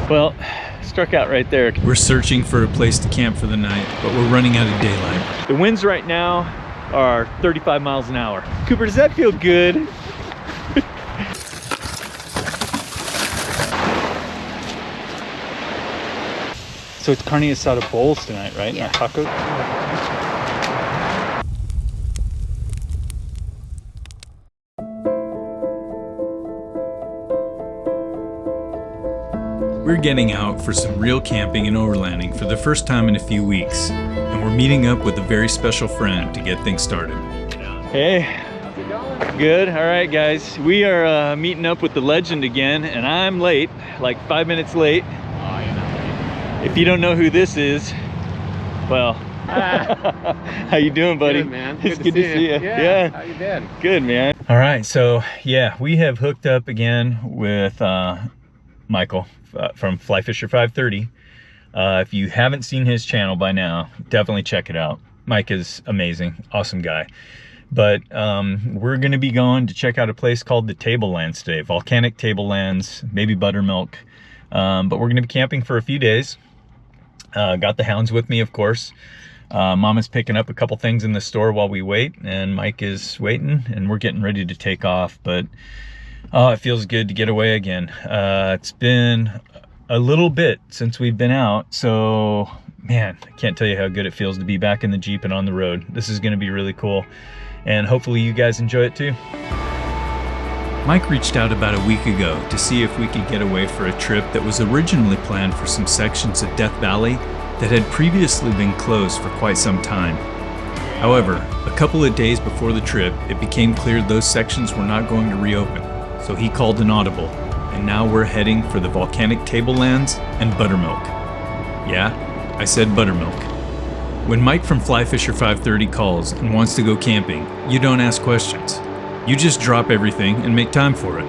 Well, struck out right there. We're searching for a place to camp for the night, but we're running out of daylight. The winds right now are 35 miles an hour. Cooper, does that feel good? So it's carne asada bowls tonight, right? Yeah. Not tacos? We're getting out for some real camping and overlanding for the first time in a few weeks, and we're meeting up with a very special friend to get things started. Hey. How's it going? Good. All right, guys. We are meeting up with the legend again, and I'm late, like 5 minutes late. Oh, you're not late. If you don't know who this is, well, how you doing, buddy? Good, man. It's good to see you. Yeah. How you been? Good, man. All right, so yeah, we have hooked up again with Michael from Fly Fisher 530. If you haven't seen his channel by now, definitely check it out. Mike is amazing, awesome guy. But we're going to be going to check out a place called the Tabelands today, Volcanic Tabelands, maybe Buttermilk. But we're going to be camping for a few days. Got the hounds with me, of course. Mama's picking up a couple things in the store while we wait, and Mike is waiting, and we're getting ready to take off. But oh, it feels good to get away again. It's been a little bit since we've been out, so man, I can't tell you how good it feels to be back in the Jeep and on the road. This is going to be really cool, and hopefully you guys enjoy it too. Mike reached out about a week ago to see if we could get away for a trip that was originally planned for some sections of Death Valley that had previously been closed for quite some time. However, a couple of days before the trip, it became clear those sections were not going to reopen, so he called an audible, and now we're heading for the Volcanic Tabelands and Buttermilk. Yeah, I said Buttermilk. When Mike from Fly Fisher 530 calls and wants to go camping, you don't ask questions. You just drop everything and make time for it.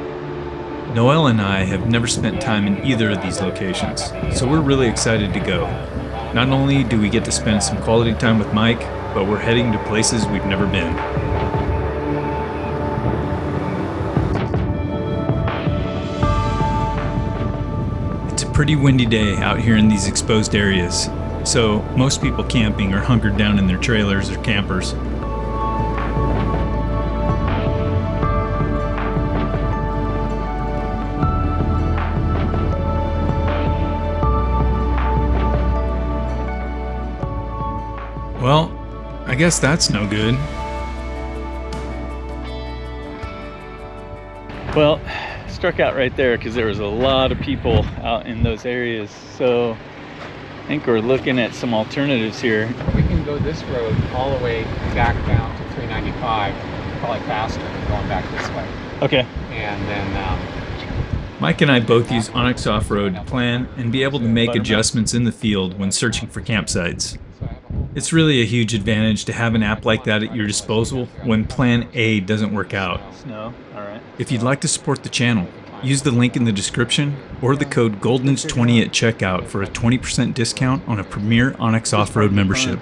Noelle and I have never spent time in either of these locations, so we're really excited to go. Not only do we get to spend some quality time with Mike, but we're heading to places we've never been. It's a pretty windy day out here in these exposed areas, so most people camping are hunkered down in their trailers or campers. Well, I guess that's no good. Well, struck out right there because there was a lot of people out in those areas, so I think we're looking at some alternatives here. We can go this road all the way back down to 395, probably faster than going back this way. Okay. And then Mike and I both use Onyx Off-Road to plan and be able to make adjustments in the field when searching for campsites. It's really a huge advantage to have an app like that at your disposal when Plan A doesn't work out. Snow, all right. If you'd like to support the channel, use the link in the description or the code GOLDENAGE20 at checkout for a 20% discount on a Premier Onyx Off-Road membership.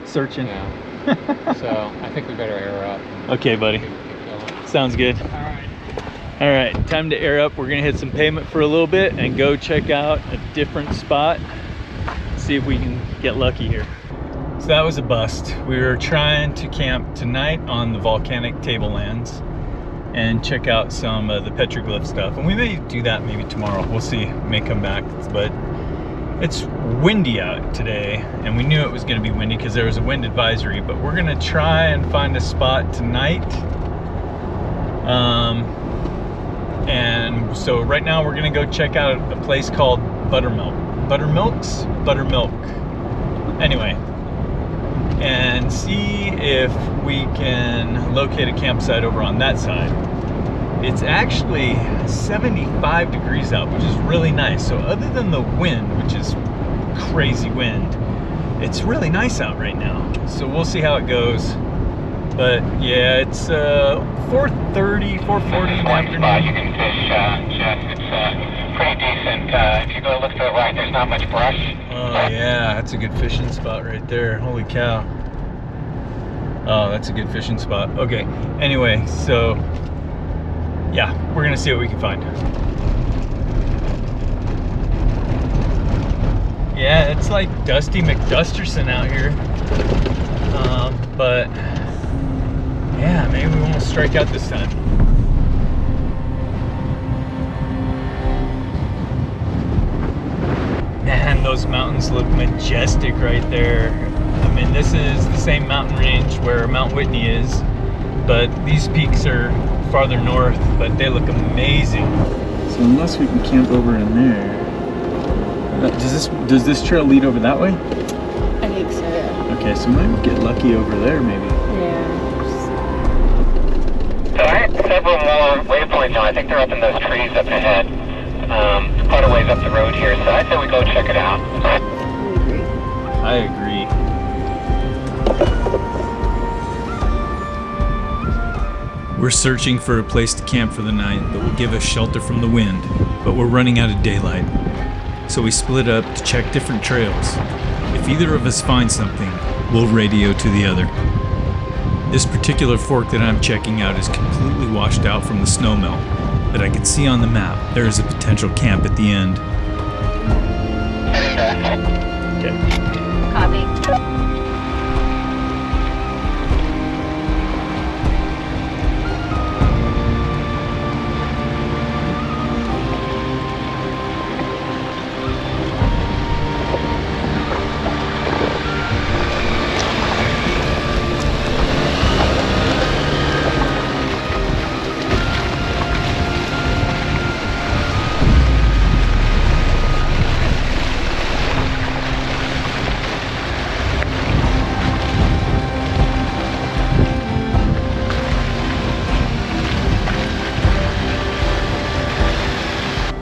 Searching. yeah. So I think we better air up. Okay, buddy. Keep going. Sounds good. All right. All right, time to air up. We're gonna hit some pavement for a little bit and go check out a different spot. See if we can get lucky here. So that was a bust. We were trying to camp tonight on the Volcanic Tabelands and check out some of the petroglyph stuff. And we may do that maybe tomorrow. We'll see, may come back. But it's windy out today, and we knew it was gonna be windy because there was a wind advisory, but we're gonna try and find a spot tonight. And so right now we're gonna go check out a place called Buttermilk. Buttermilks? Buttermilk. Anyway, and see if we can locate a campsite over on that side. It's actually 75 degrees out, which is really nice. So other than the wind, which is crazy wind, it's really nice out right now. So we'll see how it goes. But yeah, it's 4:30, 4:40 in the afternoon. You can fish, Jeff. It's pretty decent. If you go look to the right, there's not much brush. Oh yeah, that's a good fishing spot right there. Holy cow. Oh, that's a good fishing spot. Okay, anyway, so yeah, we're gonna see what we can find. Looks like Dusty McDusterson out here. But yeah, maybe we won't strike out this time. Man, those mountains look majestic right there. I mean, this is the same mountain range where Mount Whitney is, but these peaks are farther north, but they look amazing. So unless we can camp over in there, does this trail lead over that way? I think so, yeah. Okay, so we might get lucky over there maybe. Yeah. So I had several more waypoints now. I think they're up in those trees up ahead. Quite a ways up the road here, so I'd say we go check it out. I agree. We're searching for a place to camp for the night that will give us shelter from the wind, but we're running out of daylight. So we split up to check different trails. If either of us finds something, we'll radio to the other. This particular fork that I'm checking out is completely washed out from the snowmelt, but I can see on the map there is a potential camp at the end. Okay. Copy.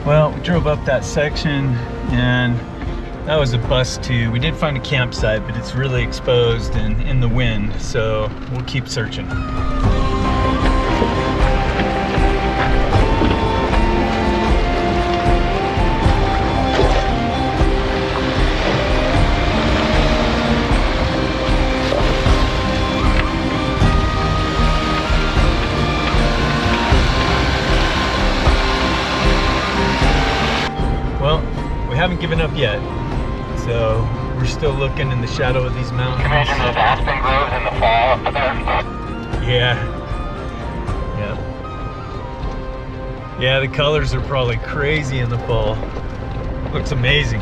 Well, we drove up that section and that was a bust too. We did find a campsite, but it's really exposed and in the wind, so we'll keep searching. Well, we haven't given up yet, so we're still looking in the shadow of these mountains. Can you imagine those aspen groves in the fall up there? Yeah. Yeah, the colors are probably crazy in the fall. Looks amazing.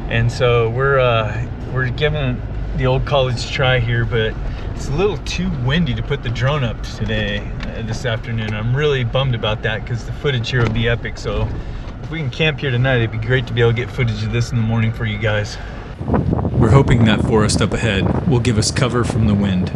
And so we're giving the old college a try here, but it's a little too windy to put the drone up today, this afternoon. I'm really bummed about that because the footage here would be epic. So if we can camp here tonight, it'd be great to be able to get footage of this in the morning for you guys. We're hoping that forest up ahead will give us cover from the wind.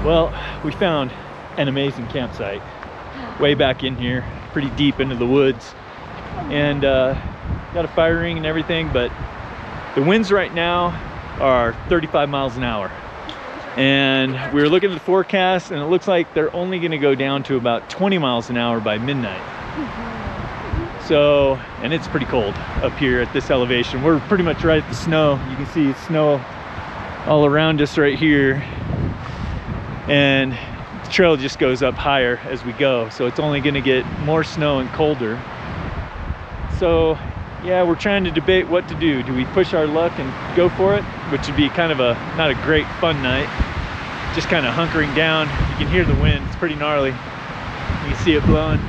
Well, we found an amazing campsite way back in here, pretty deep into the woods, and got a fire ring and everything, but the winds right now are 35 miles an hour. And we were looking at the forecast and it looks like they're only gonna go down to about 20 miles an hour by midnight. So, and it's pretty cold up here at this elevation. We're pretty much right at the snow. You can see snow all around us right here. And the trail just goes up higher as we go. So it's only gonna get more snow and colder. So yeah, we're trying to debate what to do. Do we push our luck and go for it? Which would be kind of not a great fun night. Just kind of hunkering down. You can hear the wind, it's pretty gnarly. You can see it blowing.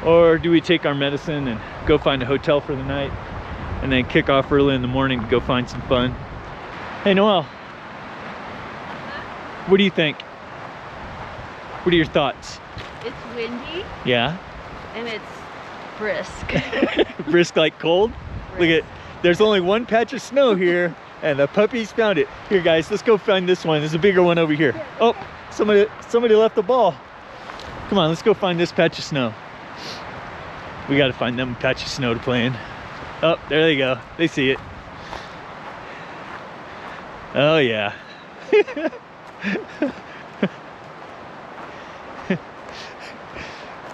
Or do we take our medicine and go find a hotel for the night and then kick off early in the morning to go find some fun? Hey, Noel. What do you think? What are your thoughts? It's windy Yeah? and it's brisk. Brisk like cold? Look at, there's only one patch of snow here and the puppies found it. Here guys, let's go find this one. There's a bigger one over here. Oh, somebody left the ball. Come on, let's go find this patch of snow. We gotta find them a patch of snow to play in. Oh, there they go. They see it. Oh yeah.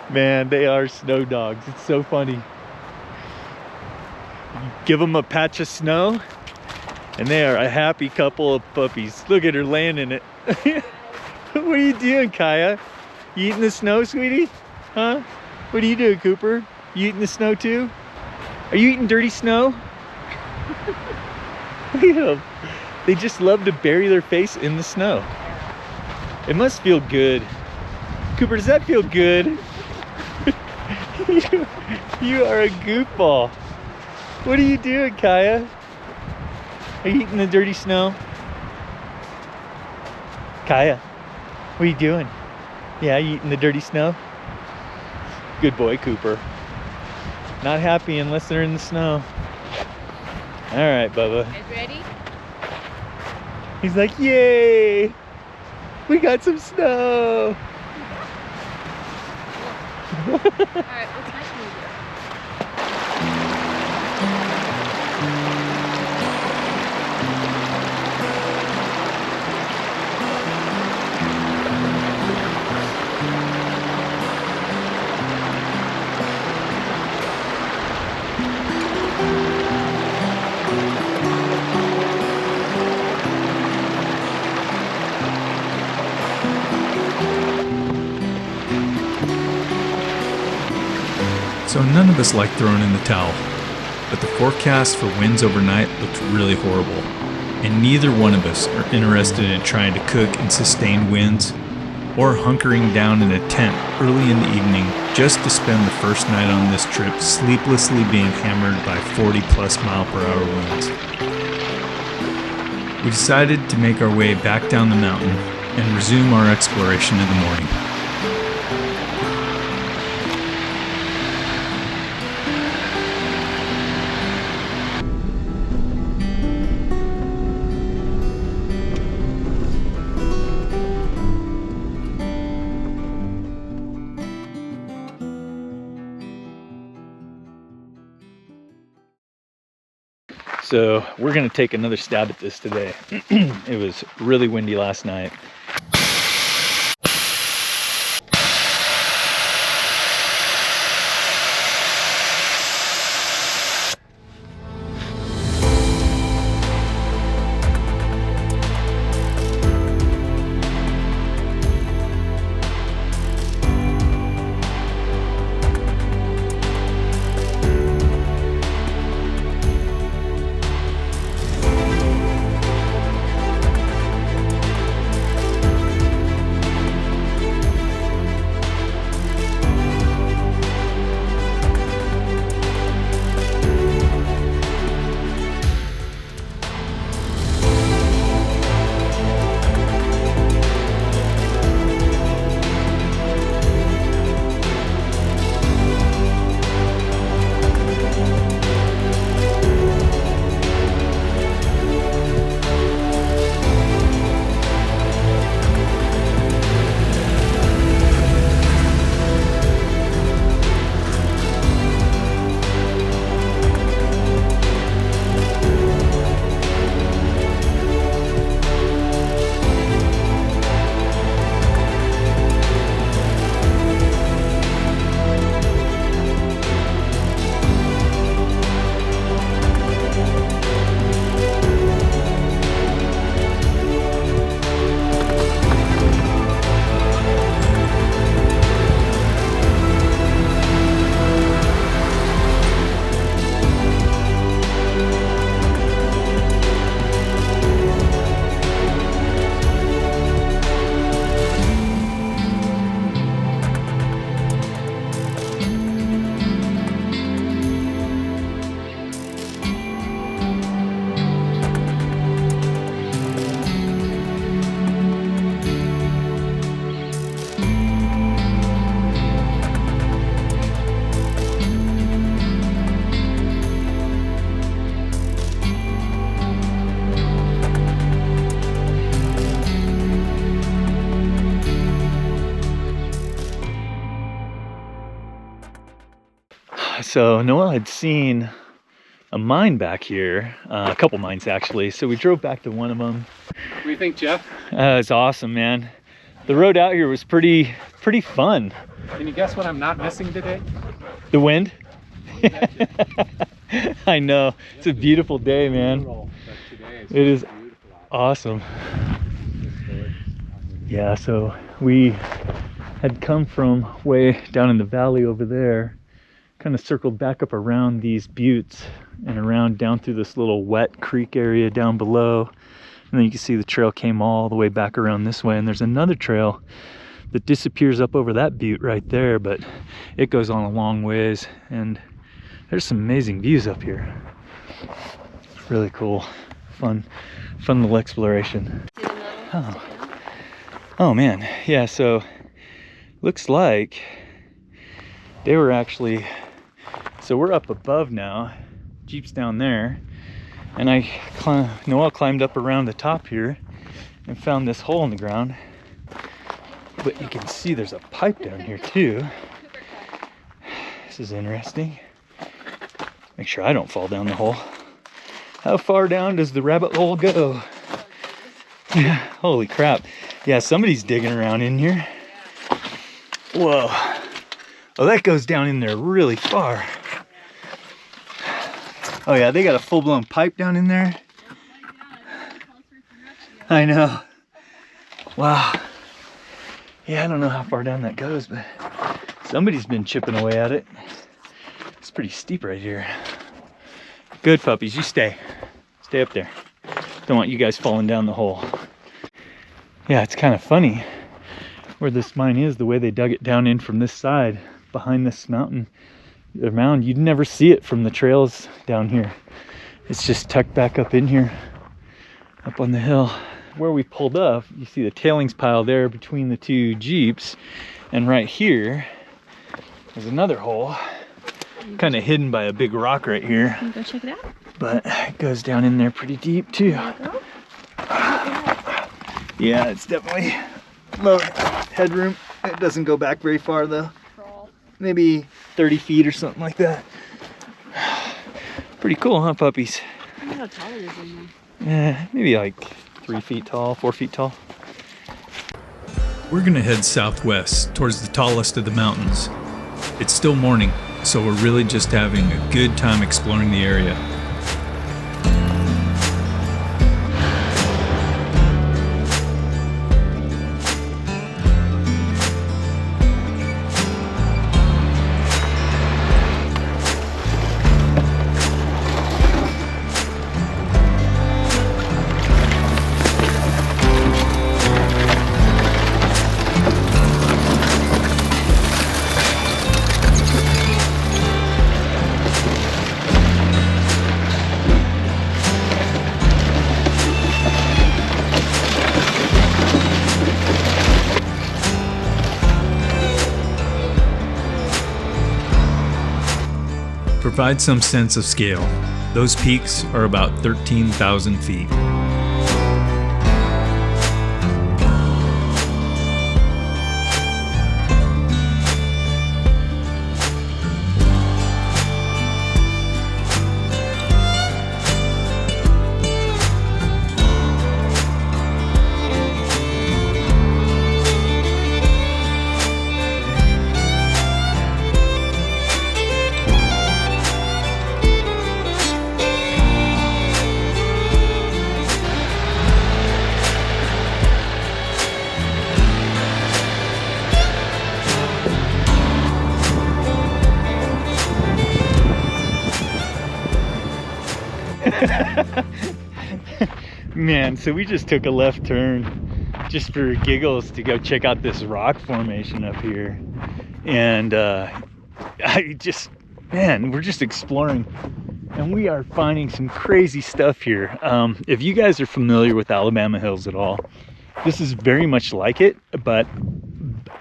Man, they are snow dogs. It's so funny. You give them a patch of snow and they are a happy couple of puppies. Look at her laying in it. What are you doing, Kaya? You eating the snow, sweetie? Huh? What are you doing, Cooper? You eating the snow too? Are you eating dirty snow? Look at them. They just love to bury their face in the snow. It must feel good. Cooper, does that feel good? You are a goofball. What are you doing, Kaya? Are you eating the dirty snow? Kaya, what are you doing? Yeah, you eating the dirty snow? Good boy, Cooper. Not happy unless they're in the snow. All right, Bubba. Guys ready? He's like, yay! We got some snow! Alright, what's my food? So none of us like throwing in the towel, but the forecast for winds overnight looked really horrible, and neither one of us are interested in trying to cook and sustain winds, or hunkering down in a tent early in the evening just to spend the first night on this trip sleeplessly being hammered by 40+ mile-per-hour winds. We decided to make our way back down the mountain and resume our exploration in the morning. So we're gonna take another stab at this today. It was really windy last night. So Noel had seen a mine back here, a couple mines actually. So we drove back to one of them. What do you think, Jeff? It's awesome, man. The road out here was pretty fun. Can you guess what I'm not missing today? The wind? I know. It's a beautiful day, man. It is awesome. Yeah, so we had come from way down in the valley over there, kind of circled back up around these buttes and around down through this little wet creek area down below. And then you can see the trail came all the way back around this way, and there's another trail that disappears up over that butte right there, but it goes on a long ways, and there's some amazing views up here. Really cool. Fun little exploration. Oh man, yeah, so looks like they were actually, so we're up above now, Jeep's down there, and Noel climbed up around the top here and found this hole in the ground. But you can see there's a pipe down here too. This is interesting. Make sure I don't fall down the hole. How far down does the rabbit hole go? Holy crap. Yeah, somebody's digging around in here. Whoa. Oh, that goes down in there really far. Oh yeah, they got a full-blown pipe down in there. I know. Wow. Yeah, I don't know how far down that goes, but somebody's been chipping away at it. It's pretty steep right here. Good puppies, you stay. Stay up there. Don't want you guys falling down the hole. Yeah, it's kind of funny where this mine is, the way they dug it down in from this side, behind this mountain. The mound, you'd never see it from the trails down here. It's just tucked back up in here, up on the hill. Where we pulled up, you see the tailings pile there between the two Jeeps, and right here is another hole, kind of hidden by a big rock right here. Can you go check it out? But it goes down in there pretty deep too. Yeah, it's definitely low headroom. It doesn't go back very far though. Maybe 30 feet or something like that. Pretty cool, huh, puppies? I wonder how tall it is in there. Yeah, maybe like 3 feet tall, 4 feet tall. We're gonna head southwest towards the tallest of the mountains. It's still morning, so we're really just having a good time exploring the area. Provide some sense of scale. Those peaks are about 13,000 feet. Man, so we just took a left turn just for giggles to go check out this rock formation up here. And we're just exploring, and we are finding some crazy stuff here. If you guys are familiar with Alabama Hills at all, this is very much like it, but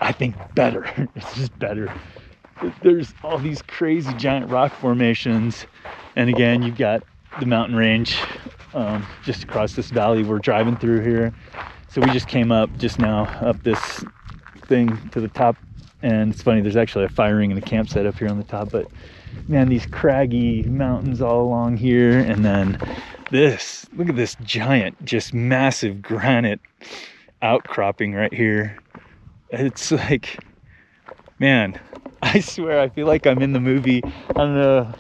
I think better. It's just better. There's all these crazy giant rock formations, and again, you've got the mountain range just across this valley we're driving through here. So we just came up just now up this thing to the top, and it's funny, there's actually a fire ring and a campsite up here on the top, but man, these craggy mountains all along here, and then this, look at this giant, just massive granite outcropping right here. It's like, man, I swear I feel like I'm in the movie. I don't know,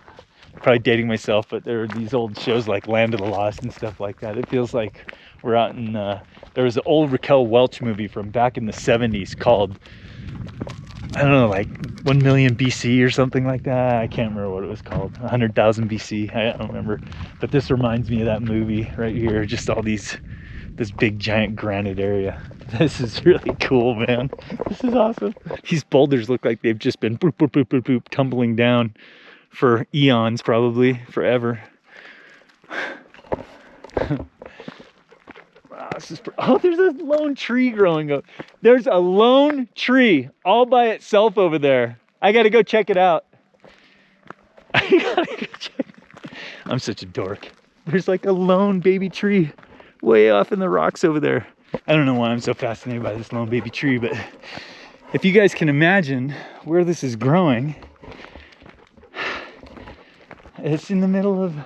probably dating myself, but there are these old shows like Land of the Lost and stuff like that. It feels like we're out in, there was an old Raquel Welch movie from back in the 70s called, I don't know, like 1 million BC or something like that. I can't remember what it was called. 100,000 BC. I don't remember. But this reminds me of that movie right here. Just all these, this big giant granite area. This is really cool, man. This is awesome. These boulders look like they've just been boop, boop, boop, boop, boop, tumbling down for eons, probably forever. Wow, this is oh, there's a lone tree growing up. There's a lone tree all by itself over there. I gotta go check it out. I'm such a dork. There's like a lone baby tree way off in the rocks over there. I don't know why I'm so fascinated by this lone baby tree, but if you guys can imagine where this is growing, it's in the middle of,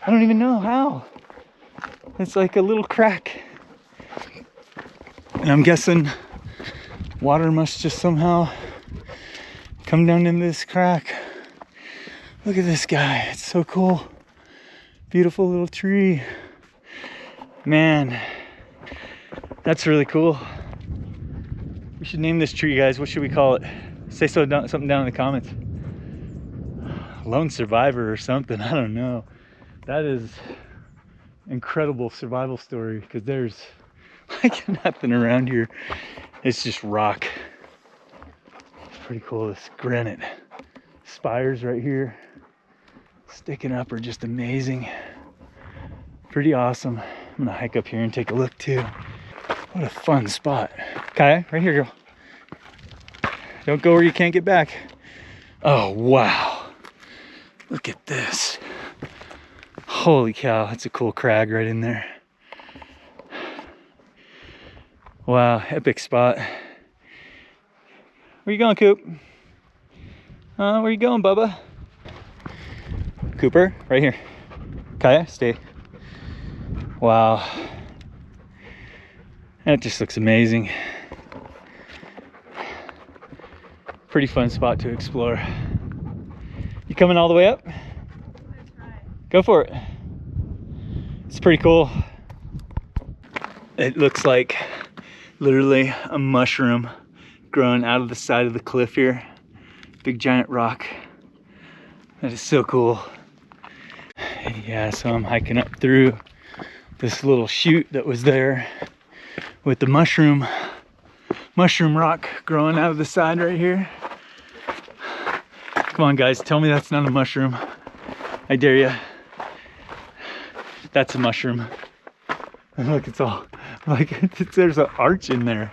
I don't even know how. It's like a little crack. And I'm guessing water must just somehow come down into this crack. Look at this guy, it's so cool. Beautiful little tree. Man, that's really cool. We should name this tree, guys. What should we call it? Say something down in the comments. Lone survivor or something, I don't know. That is incredible survival story, because there's like nothing around here. It's just rock. It's pretty cool. This granite spires right here sticking up are just amazing. Pretty awesome. I'm gonna hike up here and take a look too. What a fun spot. Kaya, right here, girl. Don't go where you can't get back. Oh wow, look at this. Holy cow, that's a cool crag right in there. Wow, epic spot. Where you going, Coop? Where you going, Bubba? Cooper, right here. Kaya, stay. Wow. That just looks amazing. Pretty fun spot to explore. You coming all the way up? Go for it. It's pretty cool. It looks like literally a mushroom growing out of the side of the cliff here. Big giant rock. That is so cool. Yeah, so I'm hiking up through this little chute that was there with the mushroom rock growing out of the side right here. Come on guys, tell me that's not a mushroom. I dare you. That's a mushroom. And look, it's all like there's an arch in there.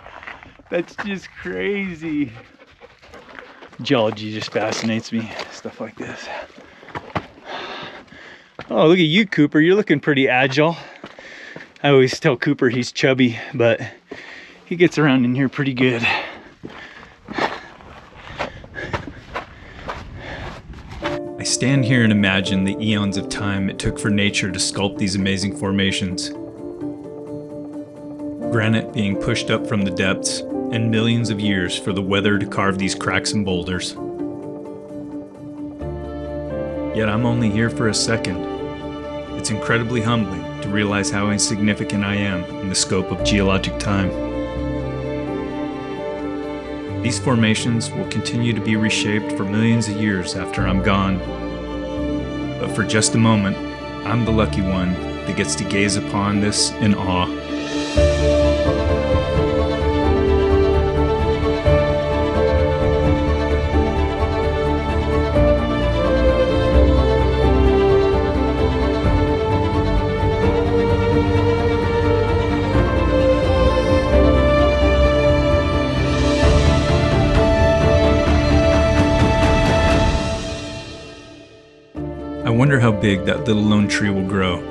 That's just crazy. Geology just fascinates me, stuff like this. Oh, look at you, Cooper. You're looking pretty agile. I always tell Cooper he's chubby, but he gets around in here pretty good. I stand here and imagine the eons of time it took for nature to sculpt these amazing formations. Granite being pushed up from the depths, and millions of years for the weather to carve these cracks and boulders. Yet I'm only here for a second. It's incredibly humbling to realize how insignificant I am in the scope of geologic time. These formations will continue to be reshaped for millions of years after I'm gone. But for just a moment, I'm the lucky one that gets to gaze upon this in awe. I wonder how big that little lone tree will grow.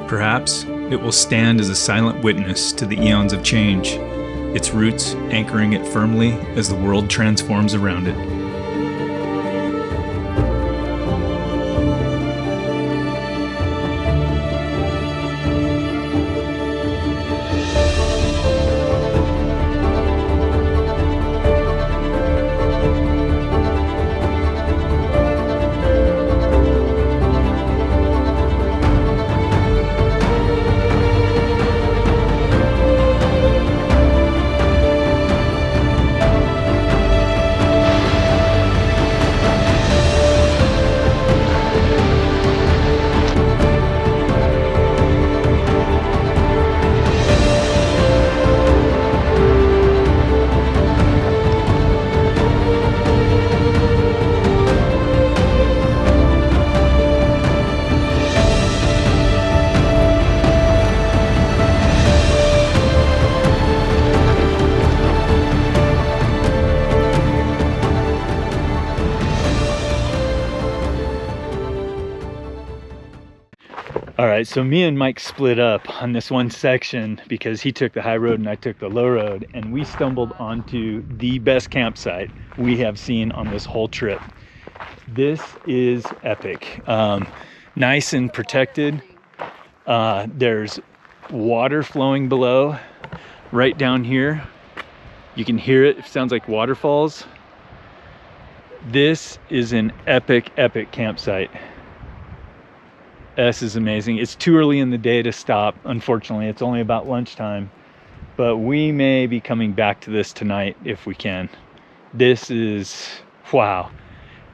Perhaps it will stand as a silent witness to the eons of change, its roots anchoring it firmly as the world transforms around it. All right, so me and Mike split up on this one section because he took the high road and I took the low road, and we stumbled onto the best campsite we have seen on this whole trip. This is epic. Nice and protected. There's water flowing below right down here. You can hear it. It sounds like waterfalls. This is an epic campsite. This is amazing. It's too early in the day to stop, unfortunately. It's only about lunchtime, but we may be coming back to this tonight if we can. This is wow.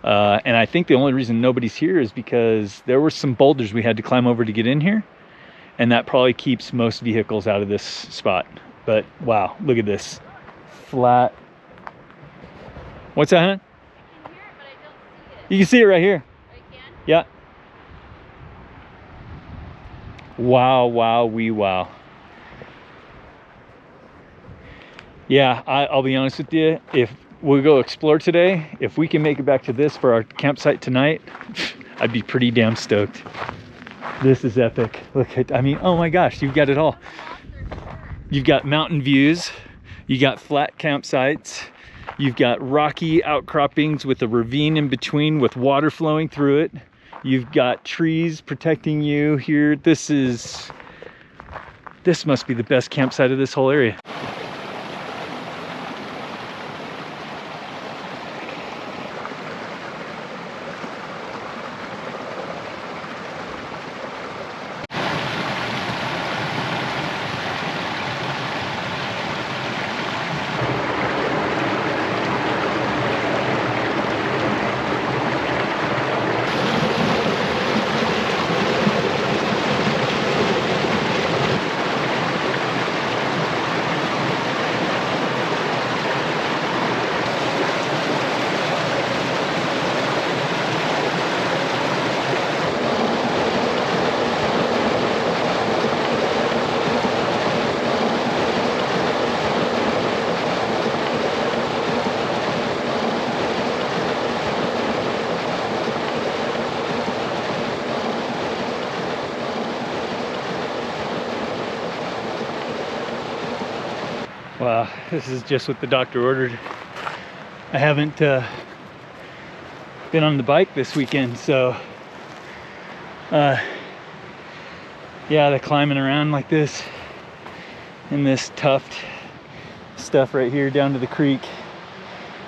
And I think the only reason nobody's here is because there were some boulders we had to climb over to get in here, and that probably keeps most vehicles out of this spot. But wow, look at this flat. What's that, hon? I can hear it, but I don't see it. You can see it right here. I can? Yeah. Wow, wow, wow. Yeah, I'll be honest with you. If we go explore today, if we can make it back to this for our campsite tonight, I'd be pretty damn stoked. This is epic. Look at, I mean, oh my gosh, you've got it all. You've got mountain views, you got flat campsites, you've got rocky outcroppings with a ravine in between with water flowing through it. You've got trees protecting you here. This must be the best campsite of this whole area. Wow, this is just what the doctor ordered. I haven't been on the bike this weekend, so yeah, the climbing around like this in this tuft stuff right here down to the creek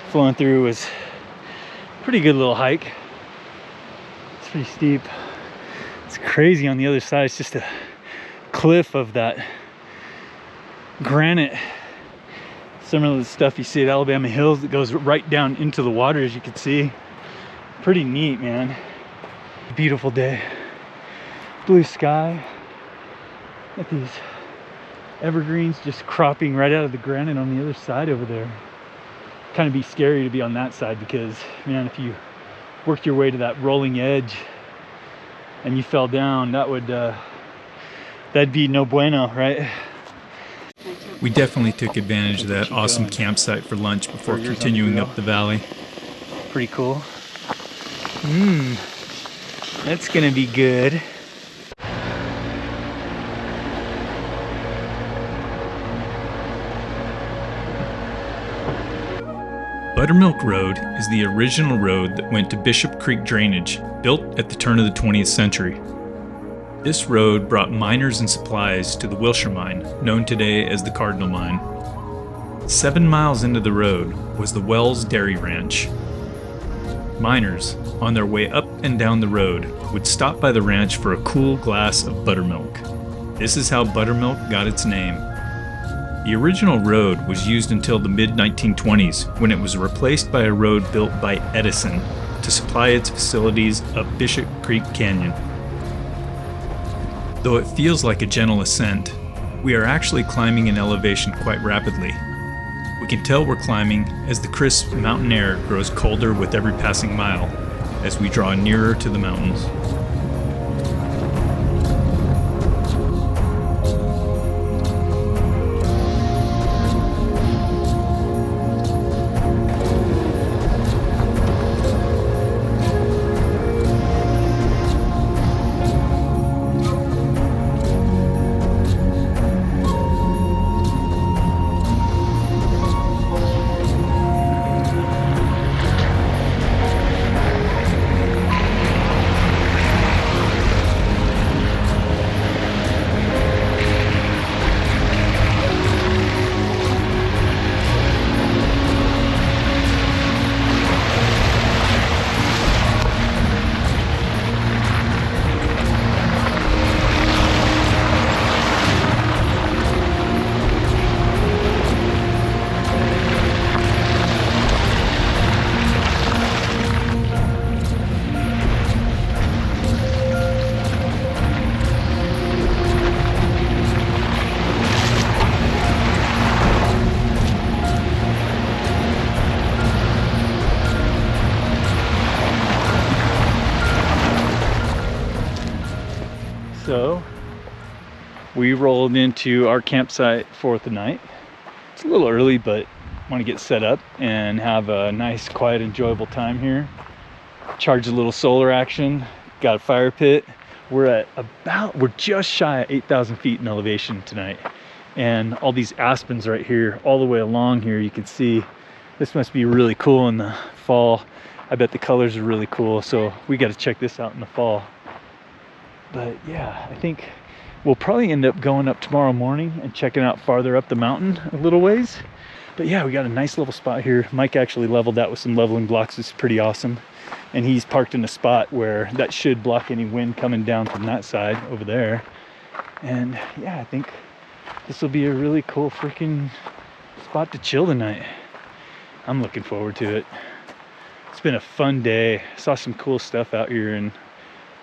flowing through was a pretty good little hike. It's pretty steep. It's crazy on the other side. It's just a cliff of that granite, similar to the stuff you see at Alabama Hills that goes right down into the water, as you can see. Pretty neat, man. Beautiful day. Blue sky. Got these evergreens just cropping right out of the granite on the other side over there. Kind of be scary to be on that side because, man, if you worked your way to that rolling edge and you fell down, that would that'd be no bueno, right? We definitely took advantage of that awesome campsite for lunch before continuing up the valley. Pretty cool. That's gonna be good. Buttermilk Road is the original road that went to Bishop Creek Drainage, built at the turn of the 20th century. This road brought miners and supplies to the Wilshire Mine, known today as the Cardinal Mine. 7 miles into the road was the Wells Dairy Ranch. Miners, on their way up and down the road, would stop by the ranch for a cool glass of buttermilk. This is how buttermilk got its name. The original road was used until the mid-1920s, when it was replaced by a road built by Edison to supply its facilities up Bishop Creek Canyon. Though it feels like a gentle ascent, we are actually climbing in elevation quite rapidly. We can tell we're climbing as the crisp mountain air grows colder with every passing mile as we draw nearer to the mountains. So we rolled into our campsite for the night. It's a little early, but want to get set up and have a nice, quiet, enjoyable time here. Charge a little solar action. Got a fire pit. We're just shy of 8,000 feet in elevation tonight. And all these aspens right here, all the way along here, you can see this must be really cool in the fall. I bet the colors are really cool. So we got to check this out in the fall. But yeah, I think we'll probably end up going up tomorrow morning and checking out farther up the mountain a little ways. But yeah, we got a nice level spot here. Mike actually leveled that with some leveling blocks. It's pretty awesome. And he's parked in a spot where that should block any wind coming down from that side over there. And yeah, I think this will be a really cool freaking spot to chill tonight. I'm looking forward to it. It's been a fun day. Saw some cool stuff out here in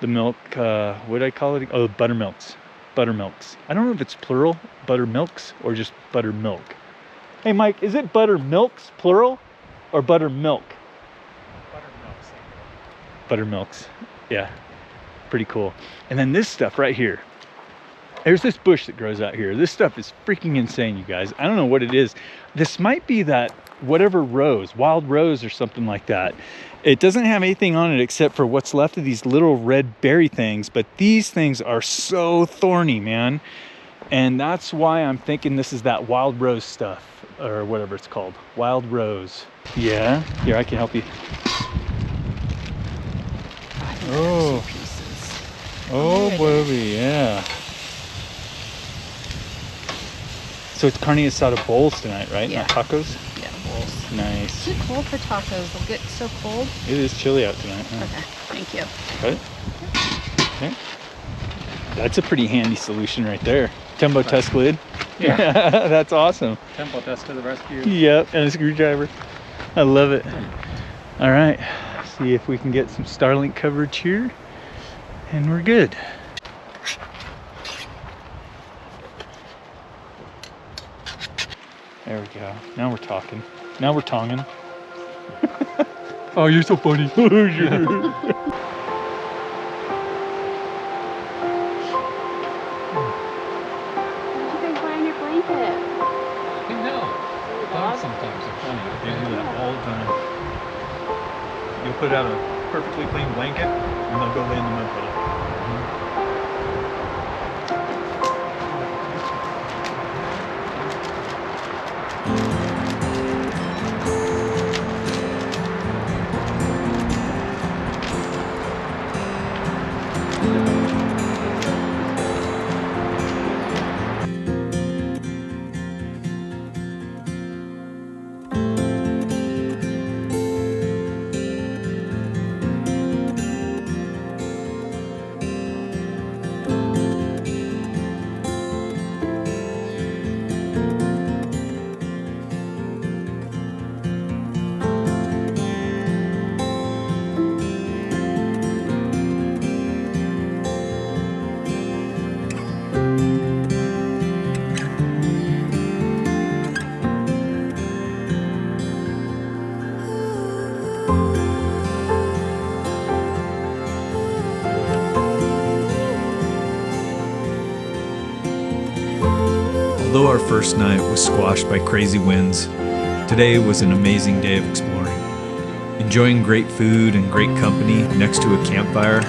the milk, what did I call it? Oh, Buttermilks. Buttermilks. I don't know if it's plural, Buttermilks, or just buttermilk. Hey Mike, is it Buttermilks, plural, or buttermilk? Buttermilks. Yeah, pretty cool. And then this stuff right here. There's this bush that grows out here. This stuff is freaking insane, you guys. I don't know what it is. This might be that whatever rose, wild rose or something like that. It doesn't have anything on it except for what's left of these little red berry things, but these things are so thorny, man. And that's why I'm thinking this is that wild rose stuff, or whatever it's called. Wild rose. Yeah, here, I can help you. Oh, oh, baby, yeah. So it's carne asada bowls tonight, right? Yeah. Not tacos? Yeah, bowls. Nice. Too cold for tacos. They'll get so cold. It is chilly out tonight. Huh? Okay, thank you. Okay. Okay. That's a pretty handy solution right there. Tempo test lid. Yeah. That's awesome. Tempo test to the rescue. Yep, and a screwdriver. I love it. All right, see if we can get some Starlink coverage here, and we're good. There we go. Now we're talking. Now we're tonging. Oh, you're so funny. What did you think behind your blanket? You know, dogs sometimes are funny. They do that all the time. You'll put out a perfectly clean blanket, and they'll go lay in the mud puddle. Although our first night was squashed by crazy winds, today was an amazing day of exploring. Enjoying great food and great company next to a campfire,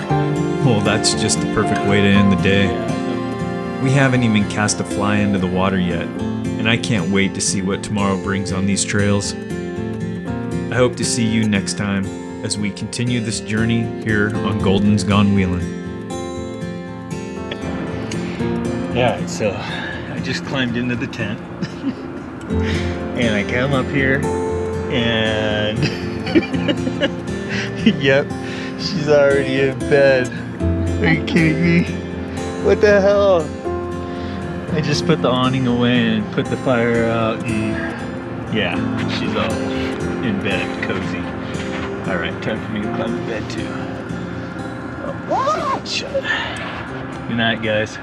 well, that's just the perfect way to end the day. We haven't even cast a fly into the water yet, and I can't wait to see what tomorrow brings on these trails. I hope to see you next time as we continue this journey here on Golden's Gone Wheelin'. Yeah, so I just climbed into the tent and I come up here and yep, she's already in bed. Are you kidding me? What the hell? I just put the awning away and put the fire out, and yeah, she's all in bed, cozy. All right, time for me to climb to bed too. Oh, shut. Good night, guys.